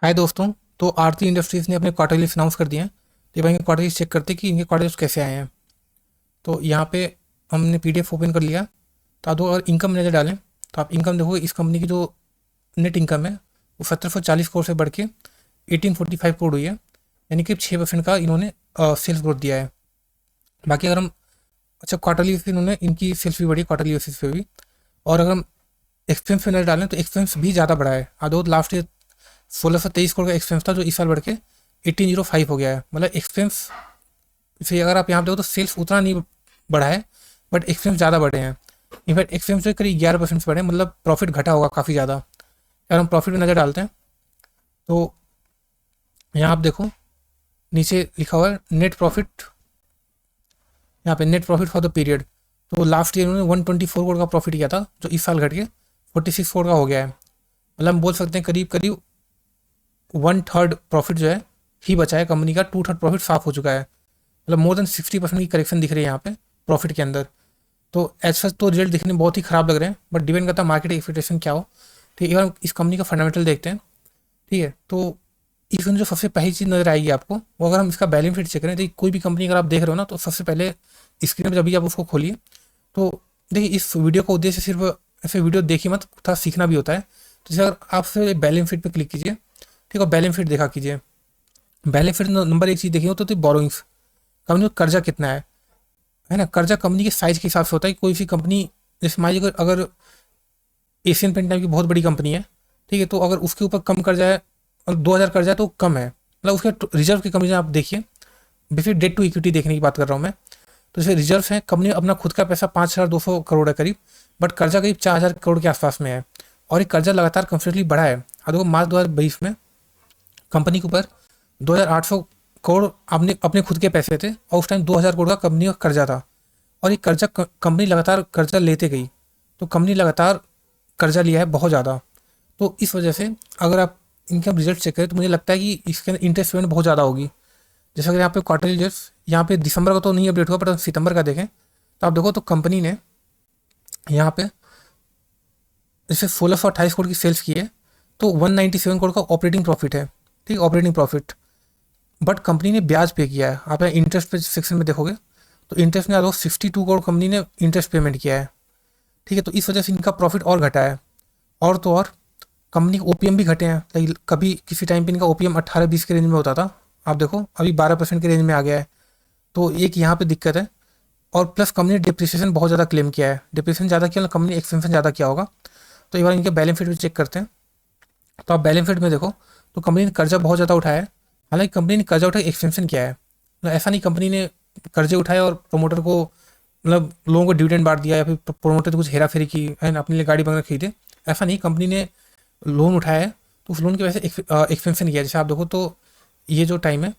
हाय दोस्तों। तो आरती इंडस्ट्रीज़ ने अपने क्वार्टरली अनाउंस कर दिए हैं। तो भाई इनके क्वार्टरली चेक करते हैं कि इनके क्वार्टरली कैसे आए हैं। तो यहाँ पे हमने पीडीएफ ओपन कर लिया। तो आप दो अगर इनकम नज़र डालें तो आप इनकम देखोगे, इस कंपनी की जो नेट इनकम है वो 1740 करोड़ से बढ़ के 1845 करोड़ हुई है। यानी कि 6% का इन्होंने सेल्स ग्रोथ दिया है। बाकी अगर हम अच्छा क्वार्टरली बेसिस पे इन्होंने इनकी सेल्स भी बढ़ी क्वार्टरली बेसिस पे भी। और अगर हम एक्सपेंस पे नज़र डालें तो एक्सपेंस भी ज़्यादा बढ़ा है। दो लास्ट ईयर 1623 करोड़ का एक्सपेंस था, जो इस साल बढ़ के 1805 हो गया है। मतलब एक्सपेंस से अगर आप यहाँ पे देखो तो सेल्स उतना नहीं बढ़ा है, बट एक्सपेंस ज़्यादा बढ़े हैं। इनफैक्ट एक्सपेंस से करीब 11% बढ़े, मतलब प्रॉफिट घटा होगा काफ़ी ज़्यादा। अगर हम प्रॉफिट में नज़र डालते हैं तो यहाँ आप देखो नीचे लिखा हुआ है नेट प्रॉफिट। यहाँ पे net profit for the period. तो लास्ट ईयर उन्होंने 124 करोड़ का प्रॉफिट किया था, जो इस साल घट के 46 करोड़ का हो गया है। मतलब हम बोल सकते हैं करीब करीब 1/3 प्रॉफिट जो है ही बचा है कंपनी का। 2/3 प्रॉफिट साफ हो चुका है। मतलब मोर देन 60% की करेक्शन दिख रही है यहाँ पे प्रॉफिट के अंदर। तो एज सच तो रिजल्ट दिखने में बहुत ही खराब लग रहे हैं, बट डिपेंड करता है मार्केट एक्सपेक्टेशन क्या हो। ठीक है, अगर हम इस कंपनी का फंडामेंटल देखते हैं, ठीक है, तो इसमें जो सबसे पहली चीज़ नजर आएगी आपको, वो अगर हम इसका बैलेंस शीट चेक करें, तो कोई भी कंपनी अगर आप देख रहे हो ना, तो सबसे पहले स्क्रीन पर जब भी आप उसको खोलिए तो देखिए, इस वीडियो का उद्देश्य सिर्फ ऐसे वीडियो देखिए मत, थोड़ा सीखना भी होता है। तो जैसे अगर आप फिर बैलेंस शीट पे क्लिक कीजिए, ठीक है, बैलेंस शीट देखा कीजिए। बैलेंस शीट नंबर एक चीज़ देखिए तो बोरोइंग्स, कंपनी का कर्जा कितना है ना। कर्जा कंपनी के साइज के हिसाब से होता है। कोई सी कंपनी, जैसे मान लीजिए अगर एशियन पेंट नाम की बहुत बड़ी कंपनी है, ठीक है, तो अगर उसके ऊपर कम कर्जा है और 2000 कर्जा है तो कम है। मतलब उसके रिजर्व की कंपनी आप देखिए, बेसिक डेट टू इक्विटी देखने की बात कर रहा हूँ मैं। तो जैसे रिजर्व है, कंपनी अपना खुद का पैसा 5200 करोड़ है करीब, बट कर्जा करीब 4000 करोड़ के आसपास में है। और ये कर्जा लगातार कंसिडरली बढ़ा है। अब देखो मार्च 2022 में कंपनी के ऊपर 2800 करोड़ अपने अपने खुद के पैसे थे, और उस टाइम 2000 करोड़ का कंपनी का कर्जा था। और ये कर्जा कंपनी लगातार कर्जा लेते गई, तो कंपनी लगातार कर्जा लिया है बहुत ज़्यादा। तो इस वजह से अगर आप इनकम रिजल्ट चेक करें तो मुझे लगता है कि इसके अंदर इंटरेस्ट पेमेंट बहुत ज़्यादा होगी। जैसे अगर यहाँ पे क्वार्टरली रिजल्ट्स, यहाँ पे दिसंबर का तो नहीं अपडेट हुआ, बट सितंबर का देखें तो आप देखो तो कंपनी ने यहाँ पे जैसे 1628 करोड़ की सेल्स की है, तो 197 करोड़ का ऑपरेटिंग प्रॉफिट है। ठीक, ऑपरेटिंग प्रॉफिट। बट कंपनी ने ब्याज पे किया है। आप इंटरेस्ट पे सेक्शन में देखोगे तो इंटरेस्ट ने आप 62 करोड़ कंपनी ने इंटरेस्ट पेमेंट किया है। ठीक है, तो इस वजह से इनका प्रॉफिट और घटा है। और तो और कंपनी के ओपीएम भी घटे हैं। लाइक कभी किसी टाइम पे इनका ओपीएम 18-20 के रेंज में होता था, आप देखो अभी 12% के रेंज में आ गया है। तो एक यहाँ पे दिक्कत है। और प्लस कंपनी ने डिप्रिसिएशन बहुत ज़्यादा क्लेम किया है। डिप्रिसिएशन ज़्यादा किया, कंपनी एक्सपेंशन ज़्यादा किया होगा। तो एक बार इनके बैलेंस शीट भी चेक करते हैं। तो आप बैलेंस शीट में देखो तो कंपनी ने कर्जा बहुत ज़्यादा उठाया है। हालांकि कंपनी ने कर्जा उठा एक्सपेंशन किया है। मतलब ऐसा नहीं कंपनी ने कर्जे उठाए और प्रोमोटर को, मतलब लोगों को डिविडेंड बांट दिया, या फिर प्रोमोटर ने कुछ हेरा फेरी की है ना, अपने लिए गाड़ी वगैरह खरीदे। ऐसा नहीं, कंपनी ने लोन उठाया है, तो उस लोन की वजह से एक्सपेंशन किया है। जैसे आप देखो तो ये जो टाइम है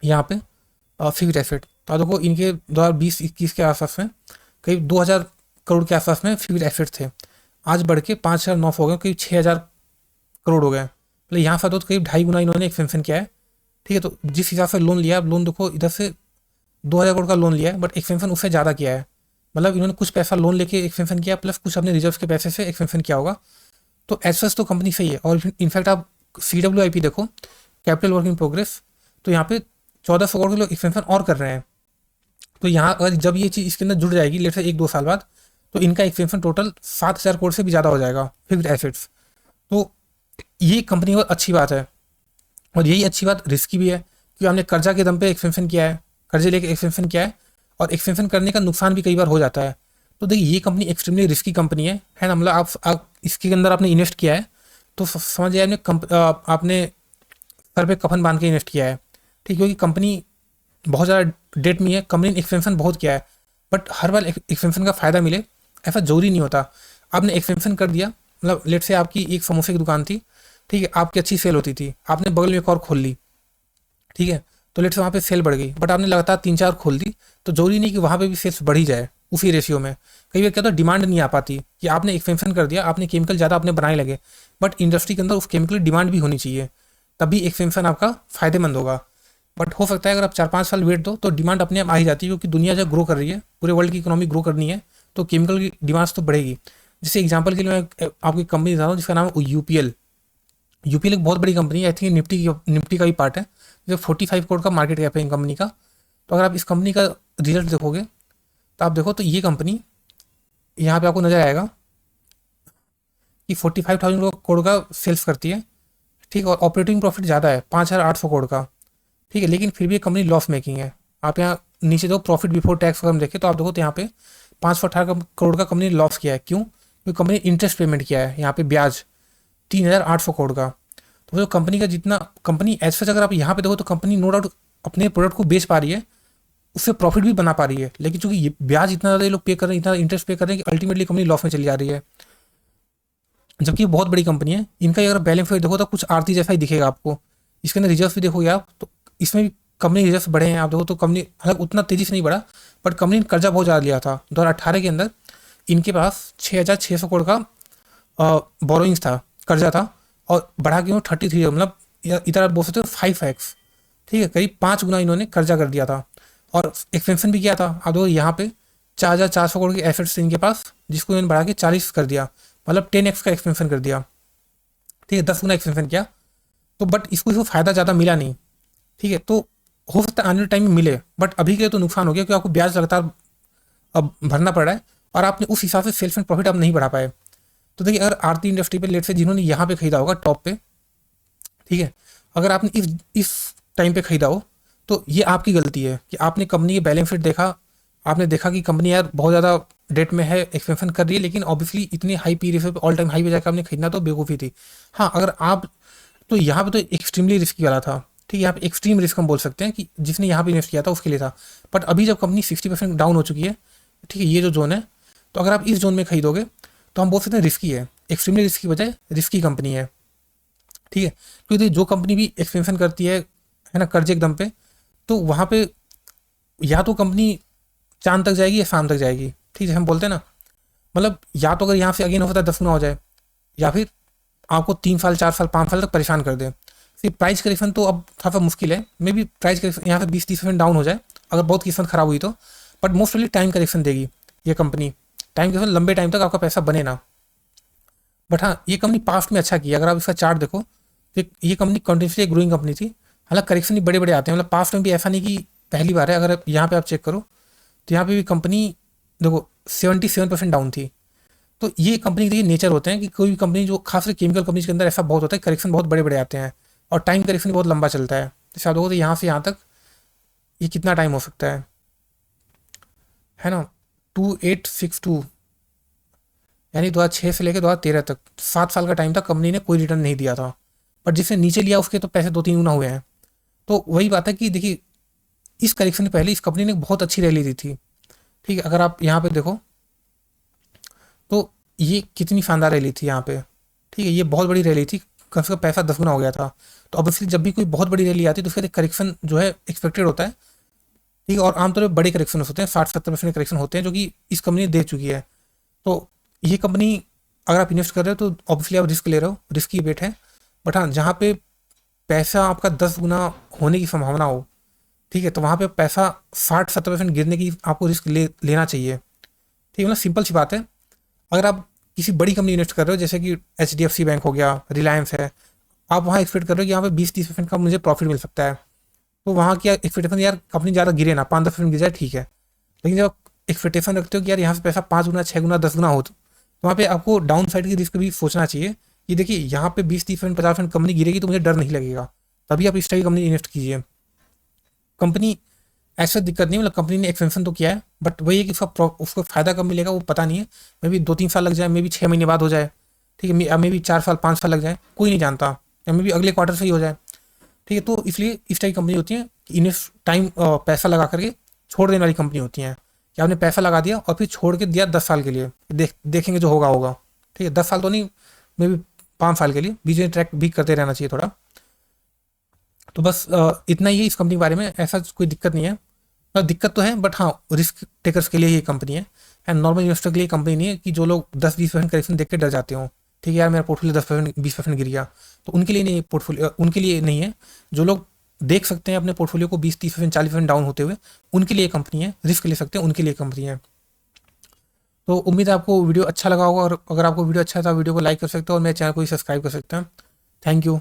यहाँ पे फिक्स्ड एसेट, तो आप देखो इनके 2020-21 के आसपास में करीब 2000 करोड़ के आसपास में फिक्स्ड एसेट थे। आज बढ़ के 5900 हो गए, करीब 6000 करोड़ हो गए। मतलब यहाँ से तो करीब 2.5 गुना इन्होंने एक्सपेंशन किया है। ठीक है, तो जिस हिसाब से लोन लिया, अब लोन देखो इधर से 2000 करोड़ का लोन लिया है, बट एक्सपेंशन उससे ज़्यादा किया है। मतलब इन्होंने कुछ पैसा लोन लेके एक्सपेंशन किया, प्लस कुछ अपने रिजर्व के पैसे से एक्सपेंशन किया होगा। तो एज सच तो कंपनी सही है। और इनफैक्ट आप CWIP देखो, कैपिटल वर्क इन प्रोग्रेस, तो यहाँ पे 1400 करोड़ के लोग एक्सपेंशन और कर रहे हैं। तो यहाँ अगर जब ये चीज़ इसके अंदर जुड़ जाएगी लेट से 1-2 साल बाद, तो इनका एक्सपेंशन टोटल 7000 करोड़ से भी ज़्यादा हो जाएगा फिक्स्ड एसेट्स। तो ये कंपनी की अच्छी बात है। और यही अच्छी बात रिस्की भी है, क्योंकि हमने कर्जा के दम पे एक्सपेंशन किया है, कर्जे लेके एक्सपेंशन किया है, और एक्सपेंशन करने का नुकसान भी कई बार हो जाता है। तो देखिए ये कंपनी एक्सट्रीमली रिस्की कंपनी है ना। मतलब आप इसके अंदर आपने इन्वेस्ट किया है, तो समझिए आपने सर पे कफन बांध के इन्वेस्ट किया है। ठीक, क्योंकि कंपनी बहुत ज़्यादा डेट में है, कंपनी ने एक्सपेंशन बहुत किया है। बट हर बार एक्सपेंशन का फ़ायदा मिले ऐसा जरूरी नहीं होता। आपने एक्सपेंशन कर दिया, मतलब लेट से आपकी एक समोसे की दुकान थी, ठीक है, आपकी अच्छी सेल होती थी, आपने बगल में एक और खोल ली, ठीक है, तो लेट से वहाँ पे सेल बढ़ गई, बट आपने लगातार 3-4 खोल दी, तो जरूरी नहीं कि वहाँ पे भी सेल्स बढ़ी जाए उसी रेशियो में। कई बार क्या होता है, डिमांड नहीं आ पाती कि आपने एक्सपेंशन कर दिया, आपने केमिकल ज़्यादा अपने बनाने लगे, बट इंडस्ट्री के अंदर उस केमिकल की डिमांड भी होनी चाहिए, तभी एक्सपेंशन आपका फ़ायदेमंद होगा। बट हो सकता है अगर आप 4-5 साल वेट दो तो डिमांड अपने आप आ ही जाती है, क्योंकि दुनिया जब ग्रो कर रही है, पूरे वर्ल्ड की इकोनॉमी ग्रो करनी है, तो केमिकल की डिमांड्स तो बढ़ेगी। जैसे एग्जांपल के लिए मैं आपकी कंपनी बता रहा हूँ जिसका नाम है यूपीएल। यूपीएल एक बहुत बड़ी कंपनी है, आई थिंक निफ्टी का भी पार्ट है। जो 45 करोड़ का मार्केट कैप है इन कंपनी का। तो अगर आप इस कंपनी का रिजल्ट देखोगे तो आप देखो तो ये कंपनी यहाँ पे आपको नजर आएगा कि 45,000 करोड़ का सेल्स करती है, ठीक है, और ऑपरेटिंग प्रॉफिट ज़्यादा है 5,800 करोड़ का, ठीक है, लेकिन फिर भी ये कंपनी लॉस मेकिंग है। आप यहाँ नीचे देखो प्रॉफिट बिफोर टैक्स अगर हम देखें तो आप देखो तो यहाँ पे 518 करोड़ का कंपनी ने लॉस किया है। क्यों? क्योंकि कंपनी इंटरेस्ट पेमेंट किया है यहाँ पे ब्याज 3,800 करोड़ का। तो जो कंपनी का जितना कंपनी एज सच अगर आप यहाँ पे देखो तो कंपनी नो डाउट अपने प्रोडक्ट को बेच पा रही है, उससे प्रॉफिट भी बना पा रही है, लेकिन चूंकि ये ब्याज इतना ज़्यादा ये लोग पे कर रहे हैं, इतना इंटरेस्ट पे कर रहे हैं कि अल्टीमेटली कंपनी लॉस में चली जा रही है। जबकि ये बहुत बड़ी कंपनी है, इनका अगर बैलेंस शीट देखो तो कुछ आरती जैसा ही दिखेगा आपको। इसके अंदर रिजर्व भी देखोगे आप तो इसमें भी कंपनी रिजर्व बढ़े हैं। आप देखो तो कंपनी हालांकि उतना तेजी से नहीं बढ़ा, बट कंपनी ने कर्जा बहुत ज़्यादा लिया था 2018 के अंदर। इनके पास 6,600 करोड़ का बोरोइंग्स था, कर्जा था, और बढ़ा के 33, मतलब इधर आप बोल सकते हो 5x, ठीक है, करीब 5 गुना इन्होंने कर्जा कर दिया था। और एक्सपेंशन भी किया था। आप देखो यहाँ पे 4,400 करोड़ के एसेट्स थे इनके पास, जिसको इन्होंने बढ़ा के 40 कर दिया, मतलब 10x का एक्सपेंशन कर दिया, ठीक है, 10 गुना एक्सपेंशन किया। तो बट इसको फ़ायदा ज़्यादा मिला नहीं, ठीक है। तो हो सकता है आने वाले टाइम में मिले, बट अभी के लिए तो नुकसान हो गया, क्योंकि आपको ब्याज लगातार अब भरना पड़ रहा है, और आपने उस हिसाब से सेल्स एंड प्रॉफिट आप नहीं बढ़ा पाए। तो देखिए अगर आरती इंडस्ट्री पे लेट से जिन्होंने यहाँ पे खरीदा होगा टॉप पे, ठीक है, अगर आपने इस टाइम पे खरीदा हो तो ये आपकी गलती है कि आपने कंपनी के बैलेंस शीट देखा, आपने देखा कि कंपनी यार बहुत ज़्यादा डेट में है, एक्सपेंशन कर रही है, लेकिन ऑब्वियसली इतनी हाई पी पे ऑल टाइम हाई पे जाकर आपने खरीदना तो बेवकूफ़ी थी। हाँ, अगर आप तो यहाँ पे तो एक्सट्रीमली रिस्की वाला था, ठीक है, यहाँ पे एक्सट्रीम रिस्क हम बोल सकते हैं कि जिसने यहाँ पे इन्वेस्ट किया था उसके लिए था। बट अभी जब कंपनी 60% डाउन हो चुकी है, ठीक है, ये जो जोन है, तो अगर आप इस जोन में खरीदोगे तो हम बोल सकते हैं रिस्की है, एक्सट्रीमली रिस्क की बजाय रिस्की कंपनी है, ठीक है। क्योंकि जो कंपनी भी एक्सपेंशन करती है ना, कर्जे एकदम पे, तो वहाँ पे या तो कंपनी चांद तक जाएगी या शाम तक जाएगी, ठीक है, हम बोलते हैं ना, मतलब या तो अगर यहाँ से अगेन होता है 10 गुना हो जाए, या फिर आपको 3 साल 4 साल 5 साल तक परेशान कर दे। फिर प्राइस करेक्शन तो अब थोड़ा मुश्किल है, मे बी प्राइस करेक्शन यहाँ से 20-30% डाउन हो जाए अगर बहुत किस्मत खराब हुई तो, बट मोस्टली टाइम करेक्शन देगी ये कंपनी। टाइम करेक्शन लंबे टाइम तक आपका पैसा बने ना। बट हाँ, ये कंपनी पास्ट में अच्छा किया, अगर आप इसका चार्ट देखो तो ये कंपनी कंटिन्यूसली ग्रोइंग कंपनी थी। हालांकि करेक्शन भी बड़े बड़े आते हैं, मतलब पास्ट में भी ऐसा नहीं कि पहली बार है। अगर यहाँ पे आप चेक करो तो यहाँ पे भी कंपनी देखो 77% डाउन थी। तो ये कंपनी के देखिए नेचर होते हैं कि कोई भी कंपनी जो खास केमिकल कंपनी के अंदर ऐसा बहुत होता है, करेक्शन बहुत बड़े बड़े आते हैं, और टाइम करेक्शन बहुत लंबा चलता है। जैसे आप देखो तो यहाँ से यहाँ तक ये कितना टाइम हो सकता है ना, 2862, यानी 2006 से लेकर 2013 तक 7 साल का टाइम तक कंपनी ने कोई रिटर्न नहीं दिया था। बट जिसने नीचे लिया उसके तो पैसे 2-3 गुना हुए हैं। तो वही बात है कि देखिए इस करेक्शन से पहले इस कंपनी ने बहुत अच्छी रैली दी थी, ठीक है। अगर आप यहाँ पे देखो तो ये कितनी शानदार रैली थी यहाँ पे, ठीक है, ये बहुत बड़ी रैली थी, कम से कम पैसा 10 गुना हो गया था। तो ऑब्वियसली जब भी कोई बहुत बड़ी रैली आती है तो उसका करेक्शन जो है एक्सपेक्टेड होता है, ठीक है, और आमतौर पर बड़े करेक्शन होते हैं, 60-70% करेक्शन होते हैं, जो कि इस कंपनी ने दे चुकी है। तो ये कंपनी अगर आप इन्वेस्ट कर रहे हो तो ऑब्वियसली आप रिस्क ले रहे हो, रिस्की बेट है। बट हाँ, जहाँ पे पैसा आपका 10 गुना होने की संभावना हो, ठीक है, तो वहाँ पे पैसा 60-70% गिरने की आपको रिस्क लेना चाहिए, ठीक है। मतलब सिंपल सी बात है, अगर आप किसी बड़ी कंपनी इन्वेस्ट कर रहे हो जैसे कि HDFC बैंक हो गया, रिलायंस है, आप वहाँ एक्सपेक्ट कर रहे हो कि यहाँ पे 20-30% का मुझे प्रॉफिट मिल सकता है, तो वहाँ की एक्सपेक्टेशन यार कंपनी ज़्यादा गिरे ना, 5-10% गिर जाए, ठीक है। लेकिन जब एक्सपेक्टेशन रखते हो कि यार यहाँ से पैसा 5 गुना 6 गुना 10 गुना हो, तो वहाँ पे आपको डाउन साइड की रिस्क भी सोचना चाहिए कि देखिए यहाँ पे 20-30% 50% कंपनी गिरेगी तो मुझे डर नहीं लगेगा, तभी आप इस टाइप की कंपनी इन्वेस्ट कीजिए। कंपनी ऐसा दिक्कत नहीं, मतलब कंपनी ने एक्सपेंशन तो किया है, बट वही है कि उसको फायदा कब मिलेगा वो पता नहीं है। मे भी 2-3 साल लग जाए, मे भी 6 महीने बाद हो जाए, ठीक है, मे भी 4 साल 5 साल लग जाए, कोई नहीं जानता, या मे भी अगले क्वार्टर से ही हो जाए, ठीक है। तो इसलिए इस टाइप की कंपनी होती है कि इन्वेस्ट टाइम पैसा लगा करके छोड़ देने वाली कंपनी होती हैं, कि आपने पैसा लगा दिया और फिर छोड़ के दिया 10 साल के लिए, देखेंगे जो होगा होगा, ठीक है, 10 साल तो नहीं, मे भी 5 साल के लिए, बीच में ट्रैक भी करते रहना चाहिए थोड़ा। तो बस इतना ही है इस कंपनी के बारे में, ऐसा कोई दिक्कत नहीं है। दिक्कत तो है, बट हाँ, रिस्क टेकर्स के लिए ये कंपनी है, एंड नॉर्मल इन्वेस्टर के लिए कंपनी नहीं है कि जो लोग 10-20% करेक्शन देख के डर जाते हो, ठीक है, यार मेरा पोर्टफोलियो 10%-20% गिर गया, तो उनके लिए नहीं, पोर्टफोलियो उनके लिए नहीं है। जो लोग देख सकते हैं अपने पोर्टफोलियो को 20-30% 40% डाउन होते हुए, उनके लिए कंपनी है, रिस्क ले सकते हैं, उनके लिए कंपनी है। तो उम्मीद है आपको वीडियो अच्छा लगा होगा, और अगर आपको वीडियो अच्छा है तो आप वीडियो को लाइक कर सकते हो और मेरे चैनल को भी सब्सक्राइब कर सकते हैं। Thank you.